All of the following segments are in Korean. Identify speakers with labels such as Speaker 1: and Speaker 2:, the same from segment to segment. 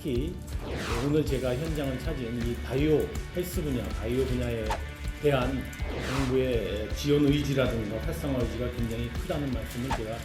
Speaker 1: 특히 오늘 제가 현장을 차지한 이 바이오 헬스 분야, 바이오 분야에 대한 정부의 지원 의지라든가 활성화 의지가 굉장히 크다는 말씀을 제가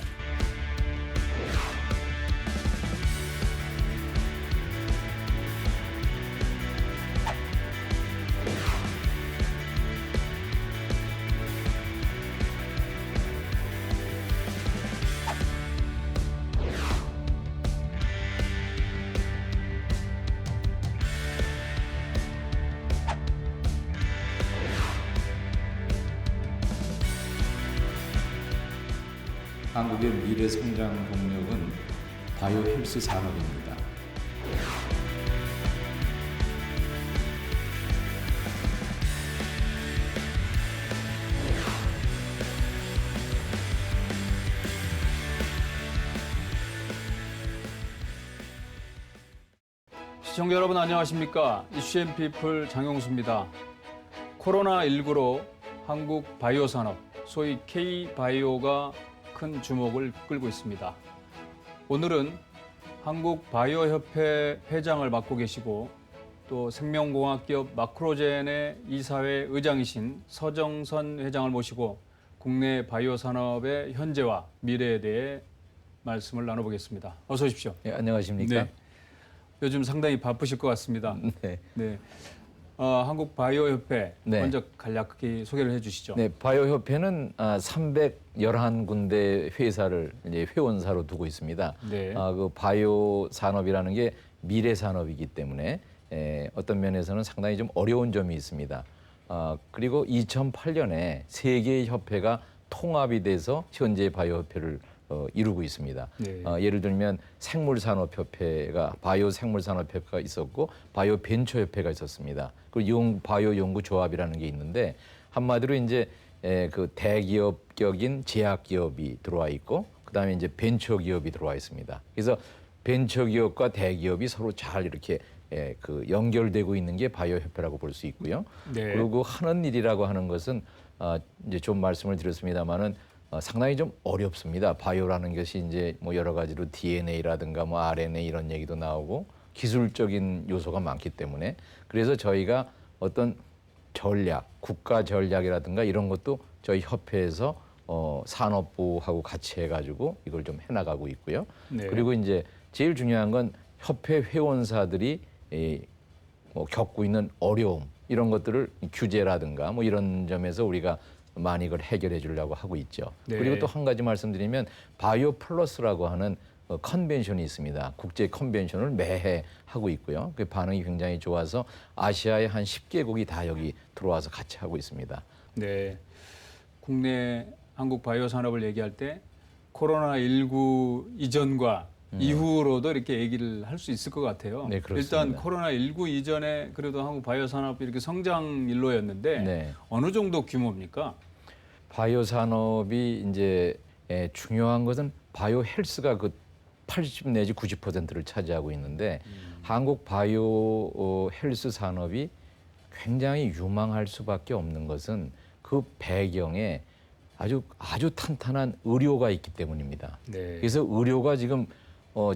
Speaker 2: 한국의 미래 성장 동력은 바이오 헬스 산업입니다.
Speaker 3: 시청자 여러분 안녕하십니까? 이슈앤피플 장용수입니다. 코로나19로 한국 바이오 산업, 소위 K-바이오가 큰 주목을 끌고 있습니다. 오늘은 한국바이오협회 회장을 맡고 계시고 또 생명공학기업 마크로젠의 이사회 의장이신 서정선 회장을 모시고 국내 바이오 산업의 현재와 미래에 대해 말씀을 나눠보겠습니다. 어서 오십시오.
Speaker 2: 네, 안녕하십니까?
Speaker 3: 네. 요즘 상당히 바쁘실 것 같습니다.
Speaker 2: 네.
Speaker 3: 네. 한국바이오협회
Speaker 2: 네.
Speaker 3: 먼저 간략히 소개를 해주시죠.
Speaker 2: 네, 바이오협회는 311군데 회사를 이제 회원사로 두고 있습니다.
Speaker 3: 네.
Speaker 2: 그 바이오 산업이라는 게 미래 산업이기 때문에 어떤 면에서는 상당히 좀 어려운 점이 있습니다. 그리고 2008년에 세 개의 협회가 통합이 돼서 현재 바이오협회를 이루고 있습니다.
Speaker 3: 네.
Speaker 2: 예를 들면 생물산업협회가 바이오 생물산업협회가 있었고 바이오 벤처협회가 있었습니다. 그리고 바이오 연구조합이라는 게 있는데 한마디로 이제 그 대기업격인 제약기업이 들어와 있고 그다음에 이제 벤처기업이 들어와 있습니다. 그래서 벤처기업과 대기업이 서로 잘 이렇게 그 연결되고 있는 게 바이오협회라고 볼 수 있고요.
Speaker 3: 네.
Speaker 2: 그리고 하는 일이라고 하는 것은 이제 좀 말씀을 드렸습니다만은 상당히 좀 어렵습니다. 바이오라는 것이 이제 뭐 여러 가지로 DNA라든가 뭐 RNA 이런 얘기도 나오고 기술적인 요소가 많기 때문에 그래서 저희가 어떤 전략, 국가 전략이라든가 이런 것도 저희 협회에서 산업부하고 같이 해가지고 이걸 좀 해나가고 있고요.
Speaker 3: 네.
Speaker 2: 그리고 이제 제일 중요한 건 협회 회원사들이 뭐 겪고 있는 어려움 이런 것들을 규제라든가 뭐 이런 점에서 우리가 많이 이걸 해결해 주려고 하고 있죠.
Speaker 3: 네.
Speaker 2: 그리고 또 한 가지 말씀드리면 바이오 플러스라고 하는 컨벤션이 있습니다. 국제 컨벤션을 매해 하고 있고요. 그 반응이 굉장히 좋아서 아시아의 한 10개국이 다 여기 들어와서 같이 하고 있습니다.
Speaker 3: 네. 국내 한국 바이오 산업을 얘기할 때 코로나19 이전과 이후로도 이렇게 얘기를 할 수 있을 것 같아요.
Speaker 2: 네, 그렇습니다.
Speaker 3: 일단 코로나19 이전에 그래도 한국 바이오 산업이 이렇게 성장 일로였는데
Speaker 2: 네.
Speaker 3: 어느 정도 규모입니까?
Speaker 2: 바이오 산업이 이제 중요한 것은 바이오 헬스가 그 80 내지 90%를 차지하고 있는데 한국 바이오 헬스 산업이 굉장히 유망할 수밖에 없는 것은 그 배경에 아주 탄탄한 의료가 있기 때문입니다.
Speaker 3: 네.
Speaker 2: 그래서 의료가 지금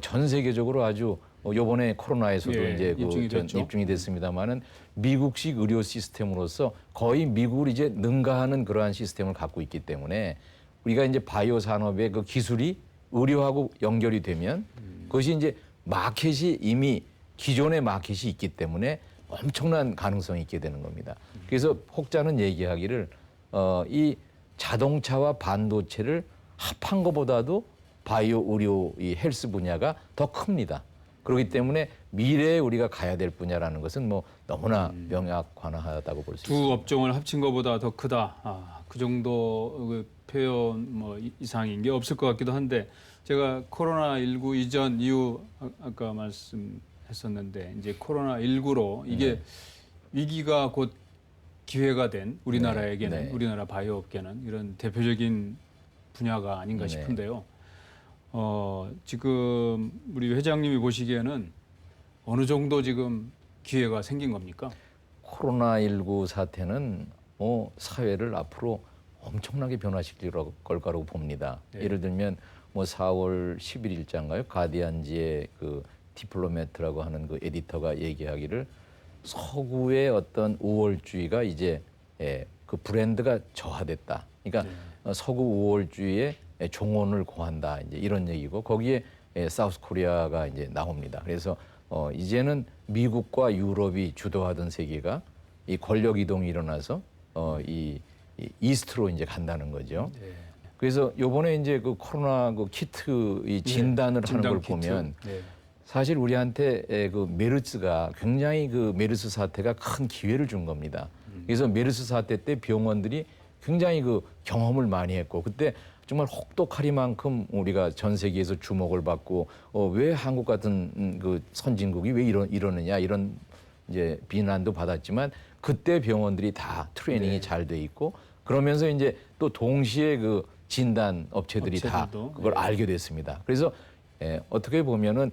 Speaker 2: 전 세계적으로 아주 요번에 코로나에서도
Speaker 3: 예,
Speaker 2: 이제 입증이 됐습니다만은 미국식 의료 시스템으로서 거의 미국을 이제 능가하는 그러한 시스템을 갖고 있기 때문에 우리가 이제 바이오 산업의 그 기술이 의료하고 연결이 되면 그것이 이제 마켓이 이미 기존의 마켓이 있기 때문에 엄청난 가능성이 있게 되는 겁니다. 그래서 혹자는 얘기하기를 이 자동차와 반도체를 합한 것보다도 바이오 의료 이 헬스 분야가 더 큽니다. 그렇기 때문에 미래에 우리가 가야 될 분야라는 것은 뭐 너무나 명확관하다고 볼 수 있습니다.
Speaker 3: 두 업종을 합친 것보다 더 크다. 그 정도 그 표현 뭐 이상인 게 없을 것 같기도 한데 제가 코로나19 이전 이후 아까 말씀했었는데 이제 코로나19로 이게 위기가 곧 기회가 된 우리나라에게는
Speaker 2: 네.
Speaker 3: 우리나라 바이오 업계는 이런 대표적인 분야가 아닌가
Speaker 2: 네.
Speaker 3: 싶은데요. 지금 우리 회장님이 보시기에는 어느 정도 지금 기회가 생긴 겁니까?
Speaker 2: 코로나19 사태는 사회를 앞으로 엄청나게 변화시킬 거라고 봅니다.
Speaker 3: 네.
Speaker 2: 예를 들면 4월 11일자인가요? 가디언지의 그 디플로매트라고 하는 그 에디터가 얘기하기를 서구의 어떤 우월주의가 이제 그 브랜드가 저하됐다. 그러니까 서구 우월주의의 종언을 고한다. 이제 이런 얘기고 거기에 사우스 코리아가 이제 나옵니다. 그래서 이제는 미국과 유럽이 주도하던 세계가 이 권력 이동이 일어나서 이 이스트로 이제 간다는 거죠.
Speaker 3: 네.
Speaker 2: 그래서 요번에 이제 그 코로나 그 키트 이 진단을 하는 걸
Speaker 3: 진단 키트.
Speaker 2: 보면
Speaker 3: 네.
Speaker 2: 사실 우리한테 그 메르스가 굉장히 그 메르스 사태가 큰 기회를 준 겁니다. 그래서 메르스 사태 때 병원들이 굉장히 그 경험을 많이 했고 그때 정말 혹독하리만큼 우리가 전 세계에서 주목을 받고 왜 한국 같은 그 선진국이 왜 이러느냐 이런 이제 비난도 받았지만 그때 병원들이 다 트레이닝이 잘 돼 있고 그러면서 이제 또 동시에 그 진단 업체들이 다
Speaker 3: 업체들도,
Speaker 2: 그걸 알게 됐습니다. 그래서 어떻게 보면은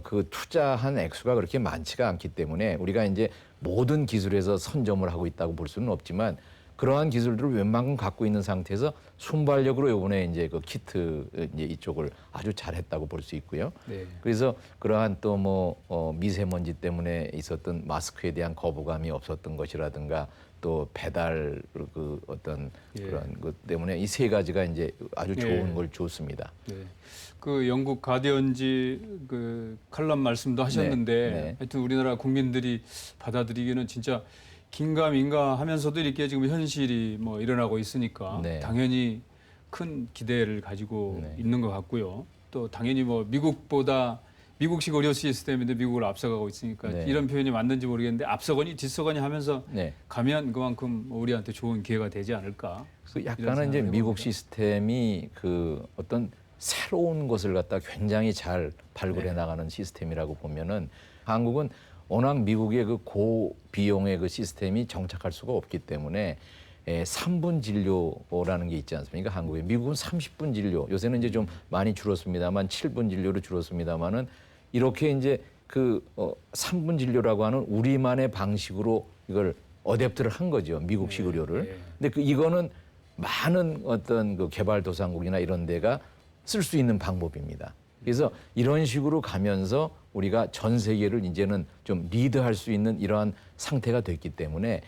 Speaker 2: 그 투자한 액수가 그렇게 많지가 않기 때문에 우리가 이제 모든 기술에서 선점을 하고 있다고 볼 수는 없지만 그러한 기술들을 웬만큼 갖고 있는 상태에서 순발력으로 이번에 이제 그 키트 이제 이쪽을 아주 잘했다고 볼 수 있고요.
Speaker 3: 네.
Speaker 2: 그래서 그러한 또 뭐 미세먼지 때문에 있었던 마스크에 대한 거부감이 없었던 것이라든가 또 배달 그 어떤 그런 것 때문에 이 세 가지가 이제 아주 좋은 걸 줬습니다.
Speaker 3: 네. 그 영국 가디언지 그 칼럼 말씀도 하셨는데
Speaker 2: 네.
Speaker 3: 하여튼 우리나라 국민들이 받아들이기는 진짜 긴가민가 하면서도 이렇게 지금 현실이 뭐 일어나고 있으니까
Speaker 2: 네.
Speaker 3: 당연히 큰 기대를 가지고
Speaker 2: 네.
Speaker 3: 있는 것 같고요. 또 당연히 뭐 미국보다 미국식 의료 시스템인데 미국을 앞서가고 있으니까
Speaker 2: 네.
Speaker 3: 이런 표현이 맞는지 모르겠는데 앞서거니 뒤서거니 하면서
Speaker 2: 네.
Speaker 3: 가면 그만큼 우리한테 좋은 기회가 되지 않을까.
Speaker 2: 그
Speaker 3: 이런
Speaker 2: 약간은 이제
Speaker 3: 생각을
Speaker 2: 미국
Speaker 3: 해봅니다.
Speaker 2: 시스템이 그 어떤 새로운 것을 갖다 굉장히 잘 발굴해 나가는 시스템이라고 보면은 한국은 워낙 미국의 그 고비용의 그 시스템이 정착할 수가 없기 때문에 3분 진료라는 게 있지 않습니까? 한국에. 미국은 30분 진료. 요새는 이제 좀 많이 줄었습니다만 7분 진료로 줄었습니다만은 이렇게 이제 그 3분 진료라고 하는 우리만의 방식으로 이걸 어댑트를 한 거죠. 미국식 의료를. 근데 그 이거는 많은 어떤 그 개발도상국이나 이런 데가 쓸 수 있는 방법입니다. 그래서 이런 식으로 가면서 우리가 전 세계를 이제는 좀 리드할 수 있는 이러한 상태가 됐기 때문에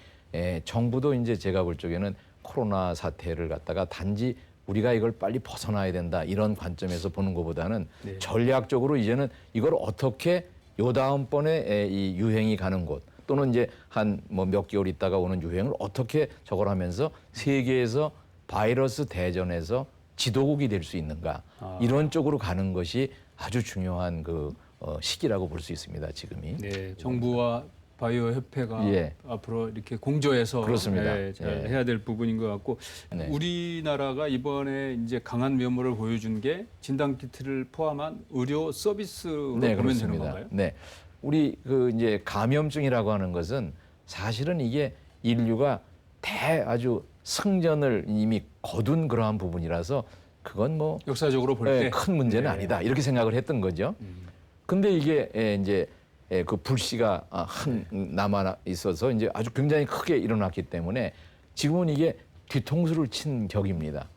Speaker 2: 정부도 이제 제가 볼 적에는 코로나 사태를 갖다가 단지 우리가 이걸 빨리 벗어나야 된다 이런 관점에서 보는 것보다는 전략적으로 이제는 이걸 어떻게 요 다음번에 이 유행이 가는 곳 또는 이제 한 뭐 몇 개월 있다가 오는 유행을 어떻게 저걸 하면서 세계에서 바이러스 대전에서 지도국이 될 수 있는가 이런 쪽으로 가는 것이 아주 중요한 그 시기라고 볼 수 있습니다. 지금이.
Speaker 3: 네, 정부와 바이오 협회가
Speaker 2: 예.
Speaker 3: 앞으로 이렇게 공조해서
Speaker 2: 그렇습니다.
Speaker 3: 잘
Speaker 2: 예.
Speaker 3: 해야 될 부분인 것 같고
Speaker 2: 네.
Speaker 3: 우리나라가 이번에 이제 강한 면모를 보여준 게 진단 키트를 포함한 의료 서비스로
Speaker 2: 네,
Speaker 3: 보면 되는
Speaker 2: 그렇습니다.
Speaker 3: 건가요?
Speaker 2: 네. 우리 그 이제 감염증이라고 하는 것은 사실은 이게 인류가 아주 승전을 이미 거둔 그러한 부분이라서 그건 뭐
Speaker 3: 역사적으로 볼 때
Speaker 2: 큰 문제는 아니다 이렇게 생각을 했던 거죠. 근데 이게 이제 그 불씨가 한 남아 있어서 이제 아주 굉장히 크게 일어났기 때문에 지금은 이게 뒤통수를 친 격입니다.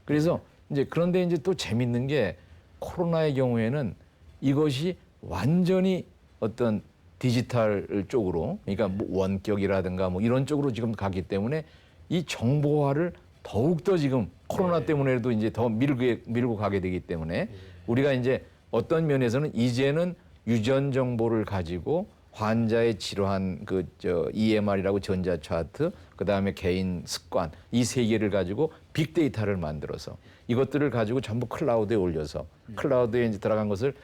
Speaker 2: 그래서 이제 그런데 이제 또 재밌는 게 코로나의 경우에는 이것이 완전히 어떤 디지털 쪽으로 그러니까 뭐 원격이라든가 뭐 이런 쪽으로 지금 가기 때문에 이 정보화를 더욱더 지금 코로나 때문에도 이제 더 밀고 가게 되기 때문에 우리가 이제 어떤 면에서는 이제는 유전 정보를 가지고 환자의 질환 EMR이라고 전자 차트 그다음에 개인 습관 이 세 개를 가지고 빅데이터를 만들어서 이것들을 가지고 전부 클라우드에 올려서 클라우드에 이제 들어간 것을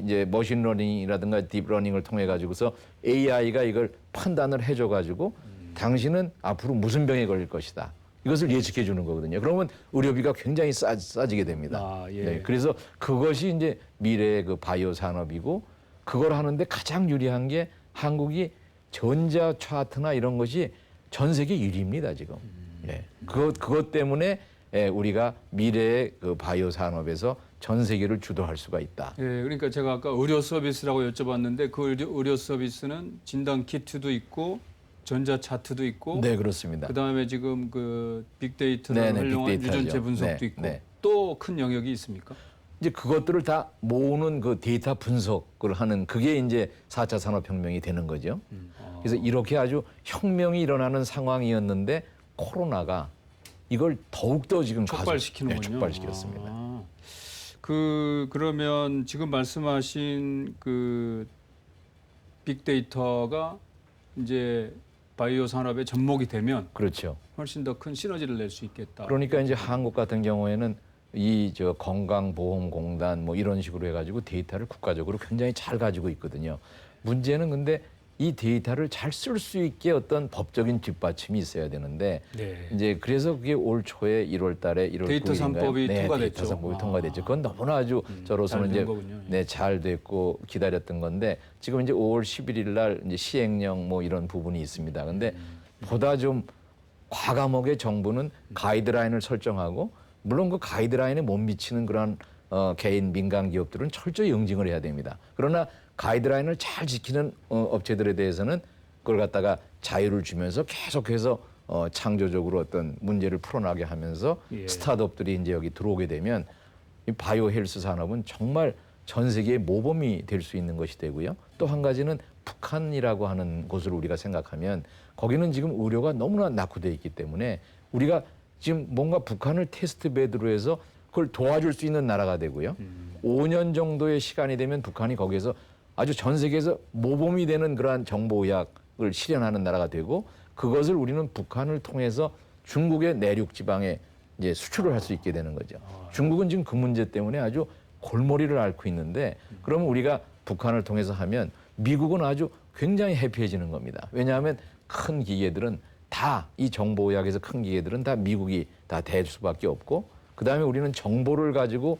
Speaker 2: 이제 머신러닝이라든가 딥러닝을 통해 가지고서 AI가 이걸 판단을 해줘 가지고 당신은 앞으로 무슨 병에 걸릴 것이다. 이것을 예측해 주는 거거든요. 그러면 의료비가 굉장히 싸지게 됩니다.
Speaker 3: 예.
Speaker 2: 네, 그래서 그것이 이제 미래의 그 바이오 산업이고 그걸 하는데 가장 유리한 게 한국이 전자 차트나 이런 것이 전 세계 1위입니다, 지금. 예. 그것 때문에 우리가 미래의 그 바이오 산업에서 전 세계를 주도할 수가 있다.
Speaker 3: 예, 그러니까 제가 아까 의료 서비스라고 여쭤봤는데 그 의료 서비스는 진단 키트도 있고 전자 차트도 있고
Speaker 2: 네, 그렇습니다.
Speaker 3: 그다음에 지금 그 빅데이터를
Speaker 2: 네네,
Speaker 3: 활용한
Speaker 2: 빅데이터죠.
Speaker 3: 유전체 분석도
Speaker 2: 네,
Speaker 3: 있고
Speaker 2: 네.
Speaker 3: 또 큰 영역이 있습니까?
Speaker 2: 이제 그것들을 다 모으는 그 데이터 분석을 하는 그게 이제 4차 산업혁명이 되는 거죠. 그래서 이렇게 아주 혁명이 일어나는 상황이었는데 코로나가 이걸 더욱더 지금
Speaker 3: 촉발시키는군요.
Speaker 2: 촉발시켰습니다.
Speaker 3: 그러면 지금 말씀하신 그 빅데이터가 이제 바이오 산업의 접목이 되면
Speaker 2: 그렇죠.
Speaker 3: 훨씬 더 큰 시너지를 낼 수 있겠다.
Speaker 2: 그러니까 이제 한국 같은 경우에는 이 저 건강보험공단 뭐 이런 식으로 해가지고 데이터를 국가적으로 굉장히 잘 가지고 있거든요. 문제는 근데 이 데이터를 잘 쓸 수 있게 어떤 법적인 뒷받침이 있어야 되는데
Speaker 3: 네.
Speaker 2: 이제 그래서 그게 올 초에 1월달에 1월
Speaker 3: 데이터
Speaker 2: 9일인가요?
Speaker 3: 삼법이 통과됐죠.
Speaker 2: 데이터 삼법이 통과됐죠. 그건 너무나 아주 저로서는
Speaker 3: 잘
Speaker 2: 이제
Speaker 3: 된 거군요.
Speaker 2: 잘 됐고 기다렸던 건데 지금 이제 5월 11일 날 이제 시행령 뭐 이런 부분이 있습니다. 근데 보다 좀 과감하게 정부는 가이드라인을 설정하고 물론 그 가이드라인에 못 미치는 그런 개인 민간 기업들은 철저히 응징을 해야 됩니다. 그러나 가이드라인을 잘 지키는 업체들에 대해서는 그걸 갖다가 자유를 주면서 계속해서 창조적으로 어떤 문제를 풀어나게 하면서
Speaker 3: 예.
Speaker 2: 스타트업들이 이제 여기 들어오게 되면 이 바이오 헬스 산업은 정말 전 세계의 모범이 될 수 있는 것이 되고요. 또 한 가지는 북한이라고 하는 곳을 우리가 생각하면 거기는 지금 의료가 너무나 낙후되어 있기 때문에 우리가 지금 뭔가 북한을 테스트 베드로 해서 그걸 도와줄 수 있는 나라가 되고요. 5년 정도의 시간이 되면 북한이 거기에서 아주 전 세계에서 모범이 되는 그러한 정보의학을 실현하는 나라가 되고 그것을 우리는 북한을 통해서 중국의 내륙 지방에 이제 수출을 할 수 있게 되는 거죠. 중국은 지금 그 문제 때문에 아주 골머리를 앓고 있는데 그러면 우리가 북한을 통해서 하면 미국은 아주 굉장히 해피해지는 겁니다. 왜냐하면 큰 기계들은 다 이 정보의학에서 큰 기계들은 다 미국이 다 댈 수밖에 없고 그다음에 우리는 정보를 가지고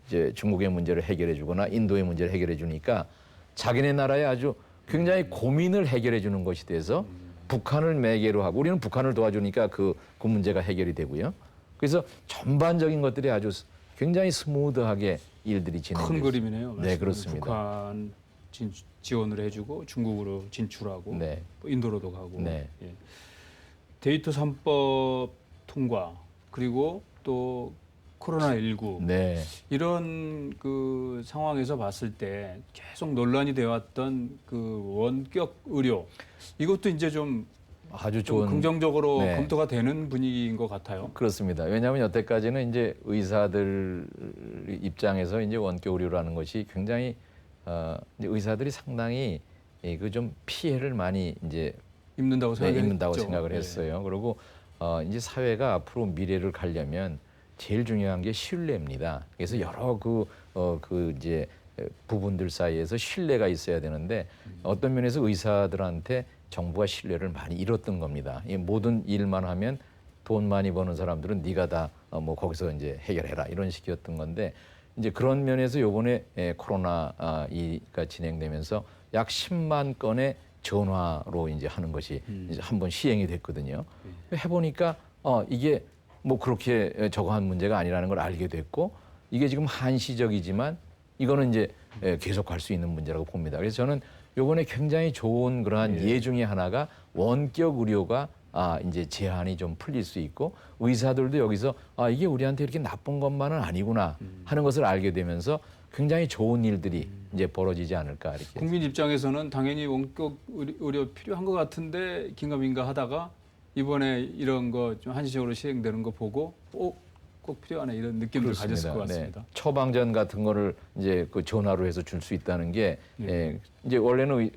Speaker 2: 이제 중국의 문제를 해결해 주거나 인도의 문제를 해결해 주니까 자기네 나라에 아주 굉장히 고민을 해결해 주는 것이 돼서 북한을 매개로 하고 우리는 북한을 도와주니까 그 문제가 해결이 되고요. 그래서 전반적인 것들이 아주 굉장히 스무드하게 일들이 진행돼요.
Speaker 3: 큰 그림이네요.
Speaker 2: 네, 그렇습니다.
Speaker 3: 북한 지원을 해주고 중국으로 진출하고
Speaker 2: 네.
Speaker 3: 인도로도 가고
Speaker 2: 네.
Speaker 3: 예. 데이터 3법 통과 그리고 또 코로나19
Speaker 2: 네.
Speaker 3: 이런 그 상황에서 봤을 때 계속 논란이 되어왔던 그 원격 의료 이것도 이제 좀
Speaker 2: 아주
Speaker 3: 좀
Speaker 2: 좋은
Speaker 3: 긍정적으로
Speaker 2: 네.
Speaker 3: 검토가 되는 분위기인 것 같아요.
Speaker 2: 그렇습니다. 왜냐하면 여태까지는 이제 의사들 입장에서 이제 원격 의료라는 것이 굉장히 이제 의사들이 상당히 그 좀 피해를 많이 이제
Speaker 3: 입는다고
Speaker 2: 입는다고
Speaker 3: 생각했죠.
Speaker 2: 생각을
Speaker 3: 예.
Speaker 2: 했어요. 그리고 이제 사회가 앞으로 미래를 가려면 제일 중요한 게 신뢰입니다. 그래서 여러 그 이제 부분들 사이에서 신뢰가 있어야 되는데 어떤 면에서 의사들한테 정부가 신뢰를 많이 잃었던 겁니다. 이 모든 일만 하면 돈 많이 버는 사람들은 네가 다 뭐 거기서 이제 해결해라 이런 식이었던 건데 이제 그런 면에서 요번에 코로나 이가 진행되면서 약 10만 건의 전화로 이제 하는 것이 이제 한번 시행이 됐거든요. 해보니까 이게 뭐 그렇게 저거한 문제가 아니라는 걸 알게 됐고 이게 지금 한시적이지만 이거는 이제 계속 갈 수 있는 문제라고 봅니다. 그래서 저는 요번에 굉장히 좋은 그러한 예 중에 하나가 원격 의료가 이제 제한이 좀 풀릴 수 있고 의사들도 여기서 이게 우리한테 이렇게 나쁜 것만은 아니구나 하는 것을 알게 되면서 굉장히 좋은 일들이 이제 벌어지지 않을까 이렇게.
Speaker 3: 국민 입장에서는 당연히 원격 의료 필요한 것 같은데 긴가민가 하다가 이번에 이런 거 좀 한시적으로 시행되는 거 보고 꼭 필요하네 이런 느낌을 가졌을 것 같습니다.
Speaker 2: 네. 처방전 같은 거를 이제 그 전화로 해서 줄 수 있다는 게 이제 원래는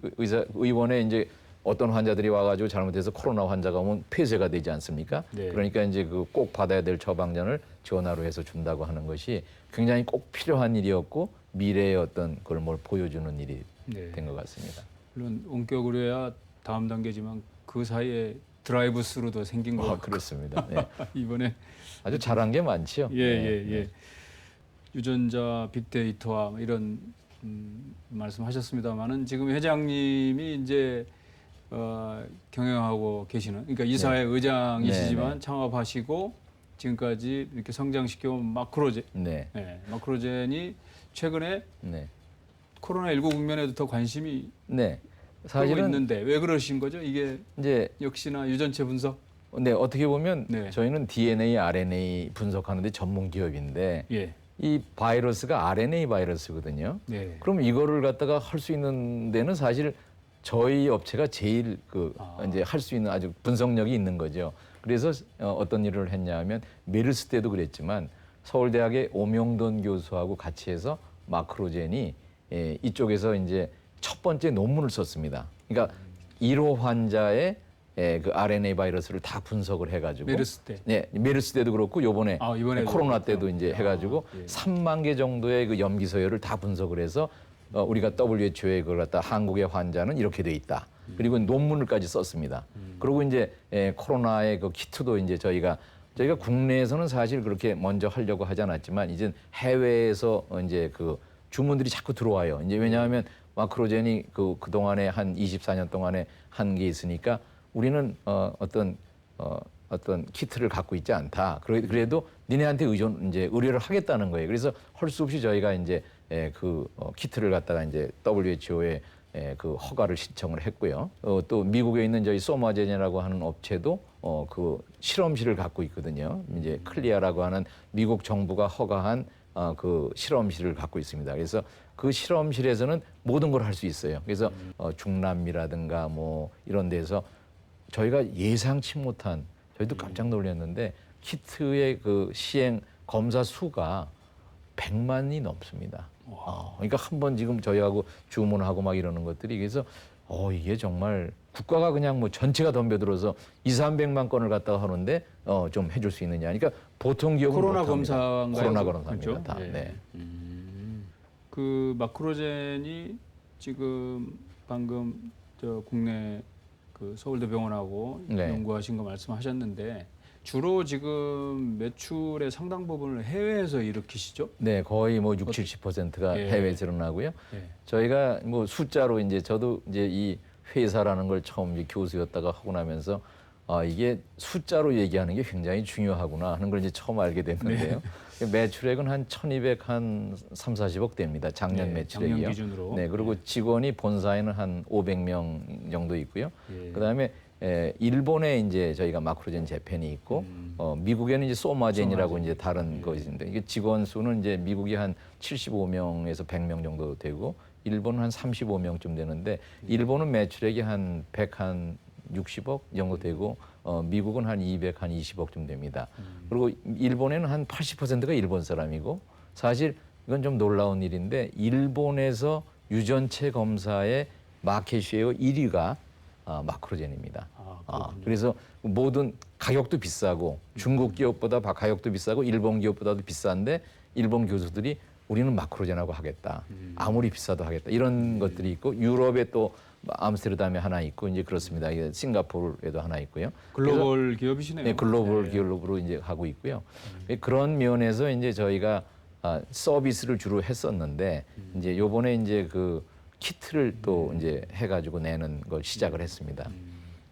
Speaker 2: 의원에 이제 어떤 환자들이 와가지고 잘못해서 코로나 환자가 오면 폐쇄가 되지 않습니까?
Speaker 3: 네.
Speaker 2: 그러니까 이제 그 꼭 받아야 될 처방전을 전화로 해서 준다고 하는 것이 굉장히 꼭 필요한 일이었고 미래의 어떤 그걸 뭘 보여주는 일이
Speaker 3: 네.
Speaker 2: 된 것 같습니다.
Speaker 3: 물론 원격 의료야 다음 단계지만 그 사이에 드라이브 스루도 생긴 거
Speaker 2: 그렇습니다. 네.
Speaker 3: 이번에
Speaker 2: 아주 잘한 게 많죠.
Speaker 3: 예. 유전자 빅데이터와 이런 말씀하셨습니다만은 지금 회장님이 이제 경영하고 계시는 그러니까 이사회 의장이시지만 창업하시고 지금까지 이렇게 성장시켜온 마크로젠이 최근에 코로나19 국면에도 더 관심이 사실은 있는데 왜 그러신 거죠? 이게 이제 역시나 유전체 분석?
Speaker 2: 네, 어떻게 보면 저희는 DNA, RNA 분석하는데 전문 기업인데 이 바이러스가 RNA 바이러스거든요.
Speaker 3: 네.
Speaker 2: 그럼 이거를 갖다가 할 수 있는 데는 사실 저희 업체가 제일 이제 할 수 있는 아주 분석력이 있는 거죠. 그래서 어떤 일을 했냐면 메르스 때도 그랬지만 서울대학의 오명돈 교수하고 같이 해서 마크로젠이 이쪽에서 이제 첫 번째 논문을 썼습니다. 그러니까 1호 환자의 그 RNA 바이러스를 다 분석을 해가지고
Speaker 3: 메르스 때.
Speaker 2: 네, 메르스 때도 그렇고 요번에
Speaker 3: 이번에도
Speaker 2: 코로나
Speaker 3: 그렇고요.
Speaker 2: 때도 이제 해가지고
Speaker 3: 예.
Speaker 2: 3만 개 정도의 그 염기 서열을 다 분석을 해서 우리가 WHO에 그걸 갖다 한국의 환자는 이렇게 돼 있다. 그리고 논문을까지 썼습니다. 그리고 이제 코로나의 그 키트도 이제 저희가 국내에서는 사실 그렇게 먼저 하려고 하지 않았지만 이제 해외에서 이제 그 주문들이 자꾸 들어와요. 이제 왜냐하면 마크로젠이 그동안에 한 24년 동안에 한 게 있으니까 우리는 어떤 키트를 갖고 있지 않다. 그래도 니네한테 이제 의뢰를 하겠다는 거예요. 그래서 할 수 없이 저희가 이제 키트를 갖다가 이제 WHO에 그 허가를 신청을 했고요. 또 미국에 있는 저희 소마젠이라고 하는 업체도 그 실험실을 갖고 있거든요. 이제 클리아라고 하는 미국 정부가 허가한 그 실험실을 갖고 있습니다. 그래서 그 실험실에서는 모든 걸 할 수 있어요. 그래서 중남미라든가 뭐 이런 데서 저희가 예상치 못한 저희도 깜짝 놀랐는데 키트의 그 시행 검사 수가 100만이 넘습니다. 그러니까 한번 지금 저희하고 주문하고 막 이러는 것들이 그래서 이게 정말 국가가 그냥 뭐 전체가 덤벼들어서 200~300만 건을 갖다가 하는데 좀 해줄 수 있느냐. 그러니까 보통 기업은
Speaker 3: 코로나
Speaker 2: 못합니다.
Speaker 3: 검사인가요?
Speaker 2: 코로나 검사입니다.
Speaker 3: 그렇죠?
Speaker 2: 다.
Speaker 3: 예.
Speaker 2: 네.
Speaker 3: 그 마크로젠이 지금 방금 저 국내 그 서울대병원하고
Speaker 2: 네.
Speaker 3: 연구하신 거 말씀하셨는데 주로 지금 매출의 상당 부분을 해외에서 일으키시죠?
Speaker 2: 네, 거의 뭐 60~70%가
Speaker 3: 예.
Speaker 2: 해외에서 일어나고요.
Speaker 3: 예.
Speaker 2: 저희가 뭐 숫자로 이제 저도 이제 이 회사라는 걸 처음 이제 교수였다가 하고 나면서 이게 숫자로 얘기하는 게 굉장히 중요하구나 하는 걸 이제 처음 알게 됐는데요. 매출액은 한 1,200, 한 3~40억 됩니다. 작년 매출액이요.
Speaker 3: 작년 기준으로.
Speaker 2: 네, 그리고 직원이 본사에는 한 500명 정도 있고요.
Speaker 3: 예.
Speaker 2: 그다음에 일본에 이제 저희가 마크로젠 재팬이 있고 미국에는 이제 소마젠이라고 이제 다른 것인데 이게 직원 수는 이제 미국이 한 75명에서 100명 정도 되고 일본은 한 35명쯤 되는데 일본은 매출액이 한 160억 정도 되고 미국은 한 220억쯤 됩니다. 그리고 일본에는 한 80%가 일본 사람이고 사실 이건 좀 놀라운 일인데 일본에서 유전체 검사의 마켓쉐어 1위가 마크로젠입니다. 그래서 모든 가격도 비싸고 중국 기업보다 가격도 비싸고 일본 기업보다도 비싼데 일본 교수들이 우리는 마크로젠하고 하겠다. 아무리 비싸도 하겠다. 이런 것들이 있고 유럽에 또 암스테르담에 하나 있고 이제 그렇습니다. 이게 싱가포르에도 하나 있고요.
Speaker 3: 글로벌 기업이시네요.
Speaker 2: 네, 글로벌 기업으로 이제 하고 있고요. 그런 면에서 이제 저희가 서비스를 주로 했었는데 이제 요번에 이제 그 키트를 또 이제 해가지고 내는 걸 시작을 했습니다.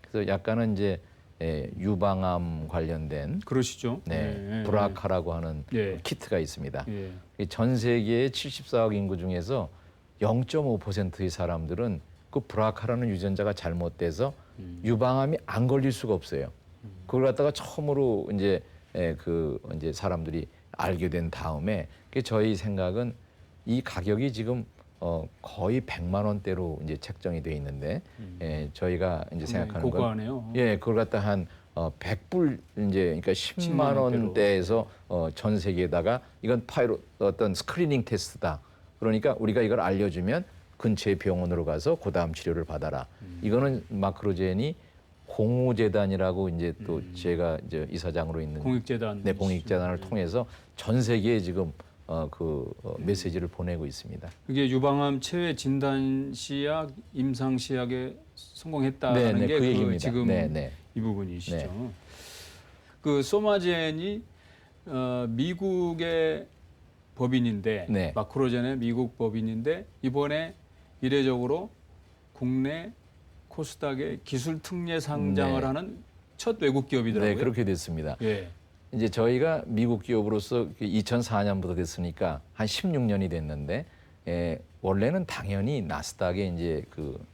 Speaker 2: 그래서 약간은 이제 유방암 관련된
Speaker 3: 그러시죠.
Speaker 2: 브라카라고 하는
Speaker 3: 예.
Speaker 2: 키트가 있습니다.
Speaker 3: 예.
Speaker 2: 전 세계의 74억 인구 중에서 0.5%의 사람들은 그 브라카라는 유전자가 잘못돼서 유방암이 안 걸릴 수가 없어요. 그걸 갖다가 처음으로 이제 이제 사람들이 알게 된 다음에 저희 생각은 이 가격이 지금 거의 100만 원대로 이제 책정이 돼 있는데 저희가 이제 생각하는 건
Speaker 3: 고가네요.
Speaker 2: 그걸 갖다 한 100불 이제 그러니까 10만 원대에서 전 세계에다가 이건 어떤 스크리닝 테스트다. 그러니까 우리가 이걸 알려주면 근처의 병원으로 가서 그다음 치료를 받아라. 이거는 마크로젠이 공우재단이라고 이제 또 제가 이제 이사장으로 있는
Speaker 3: 공익재단.
Speaker 2: 네, 공익재단을 통해서 전 세계에 지금 메시지를 보내고 있습니다.
Speaker 3: 그게 유방암 체외 진단 시약, 임상 시약에 성공했다는 게
Speaker 2: 그 얘기입니다.
Speaker 3: 지금
Speaker 2: 네.
Speaker 3: 이 부분이시죠.
Speaker 2: 네.
Speaker 3: 그 소마젠이 미국의 법인인데
Speaker 2: 네.
Speaker 3: 마크로젠의 미국 법인인데 이번에 이례적으로 국내 코스닥의 기술 특례 상장을
Speaker 2: 네.
Speaker 3: 하는 첫 외국 기업이더라고요.
Speaker 2: 네, 그렇게 됐습니다.
Speaker 3: 예.
Speaker 2: 이제 저희가 미국 기업으로서 2004년부터 됐으니까 한 16년이 됐는데 원래는 당연히 나스닥에 이제 그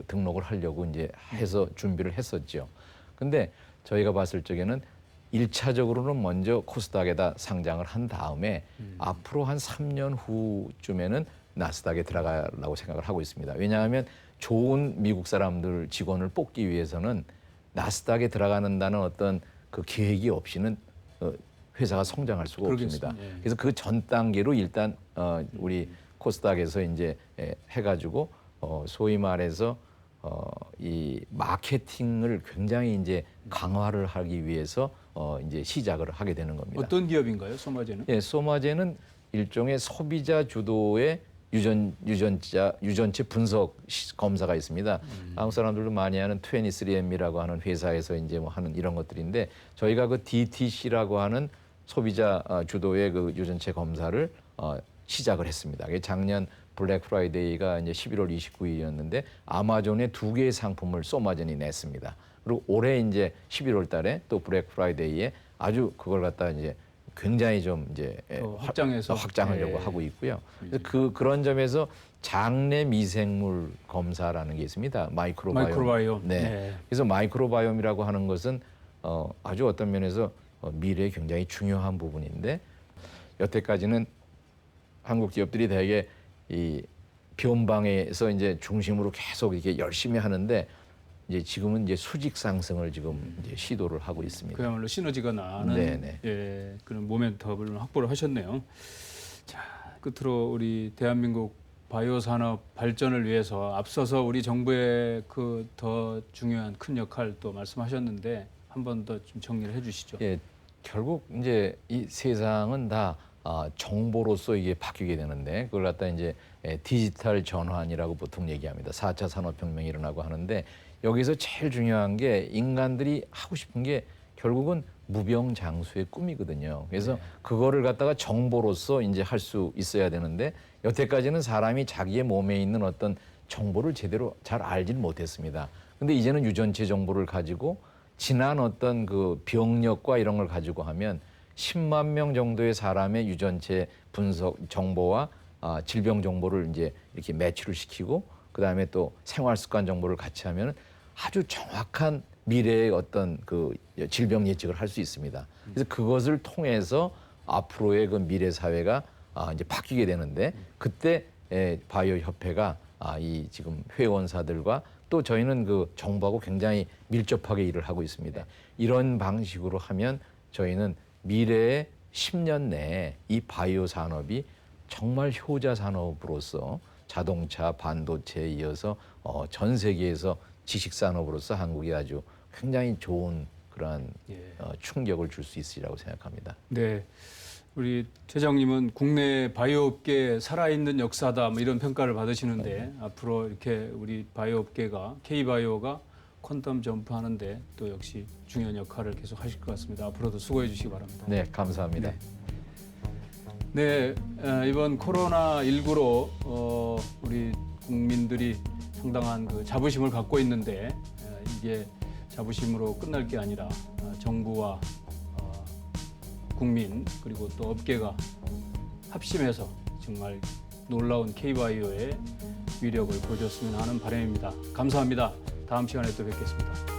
Speaker 2: 등록을 하려고 이제 해서 준비를 했었죠. 근데 저희가 봤을 적에는 일차적으로는 먼저 코스닥에다 상장을 한 다음에 앞으로 한 3년 후쯤에는 나스닥에 들어가려고 생각을 하고 있습니다. 왜냐하면 좋은 미국 사람들 직원을 뽑기 위해서는 나스닥에 들어가는다는 어떤 그 계획이 없이는 회사가 성장할 수가 없습니다.
Speaker 3: 예.
Speaker 2: 그래서 그 전 단계로 일단 우리 코스닥에서 이제 해가지고 소위 말해서 이 마케팅을 굉장히 이제 강화를 하기 위해서 이제 시작을 하게 되는 겁니다.
Speaker 3: 어떤 기업인가요, 소마제는?
Speaker 2: 예, 소마제는 일종의 소비자 주도의 유전체 분석 검사가 있습니다. 한국 사람들도 많이 하는 23andMe라고 하는 회사에서 이제 뭐 하는 이런 것들인데 저희가 그 DTC라고 하는 소비자 주도의 그 유전체 검사를 시작을 했습니다. 작년 블랙 프라이데이가 이제 11월 29일이었는데 아마존에 2개의 상품을 소마젠이 냈습니다. 그리고 올해 이제 11월 달에 또 블랙 프라이데이에 아주 그걸 갖다 이제 굉장히 좀 이제 확장하려고 하고 있고요. 그래서 그런 점에서 장내 미생물 검사라는 게 있습니다. 마이크로바이옴. 네. 그래서 마이크로바이옴이라고 하는 것은 아주 어떤 면에서 미래에 굉장히 중요한 부분인데 여태까지는 한국 기업들이 대개 이 변방에서 이제 중심으로 계속 이렇게 열심히 하는데 이제 지금은 이제 수직 상승을 지금 이제 시도를 하고 있습니다.
Speaker 3: 그야말로 시너지가 나는 예, 그런 모멘텀을 확보를 하셨네요. 자, 끝으로 우리 대한민국 바이오 산업 발전을 위해서 앞서서 우리 정부의 그 더 중요한 큰 역할 또 말씀하셨는데 한 번 더 좀 정리를 해주시죠.
Speaker 2: 예, 결국 이제 이 세상은 다 정보로서 이게 바뀌게 되는데 그걸 갖다 이제 디지털 전환이라고 보통 얘기합니다. 4차 산업혁명이 일어나고 하는데 여기서 제일 중요한 게 인간들이 하고 싶은 게 결국은 무병장수의 꿈이거든요. 그래서 그거를 갖다가 정보로서 이제 할 수 있어야 되는데 여태까지는 사람이 자기의 몸에 있는 어떤 정보를 제대로 잘 알질 못했습니다. 근데 이제는 유전체 정보를 가지고 지난 어떤 그 병력과 이런 걸 가지고 하면 10만 명 정도의 사람의 유전체 분석 정보와 질병 정보를 이제 이렇게 매치를 시키고 그다음에 또 생활 습관 정보를 같이 하면 아주 정확한 미래의 어떤 그 질병 예측을 할 수 있습니다. 그래서 그것을 통해서 앞으로의 그 미래 사회가 이제 바뀌게 되는데 그때 바이오 협회가 이 지금 회원사들과 또 저희는 그 정부하고 굉장히 밀접하게 일을 하고 있습니다. 이런 방식으로 하면 저희는 미래의 10년 내에 이 바이오 산업이 정말 효자 산업으로서 자동차, 반도체에 이어서 전 세계에서 지식 산업으로서 한국이 아주 굉장히 좋은 그러한 충격을 줄 수 있으리라고 생각합니다.
Speaker 3: 네, 우리 최장님은 국내 바이오업계 살아있는 역사다 뭐 이런 평가를 받으시는데 앞으로 이렇게 우리 바이오업계가 K바이오가 퀀텀 점프하는데 또 역시 중요한 역할을 계속 하실 것 같습니다. 앞으로도 수고해 주시기 바랍니다.
Speaker 2: 네, 감사합니다.
Speaker 3: 네, 이번 코로나19로 우리 국민들이 상당한 그 자부심을 갖고 있는데 이게 자부심으로 끝날 게 아니라 정부와 국민 그리고 또 업계가 합심해서 정말 놀라운 K바이오의 위력을 보여줬으면 하는 바람입니다. 감사합니다. 다음 시간에 또 뵙겠습니다.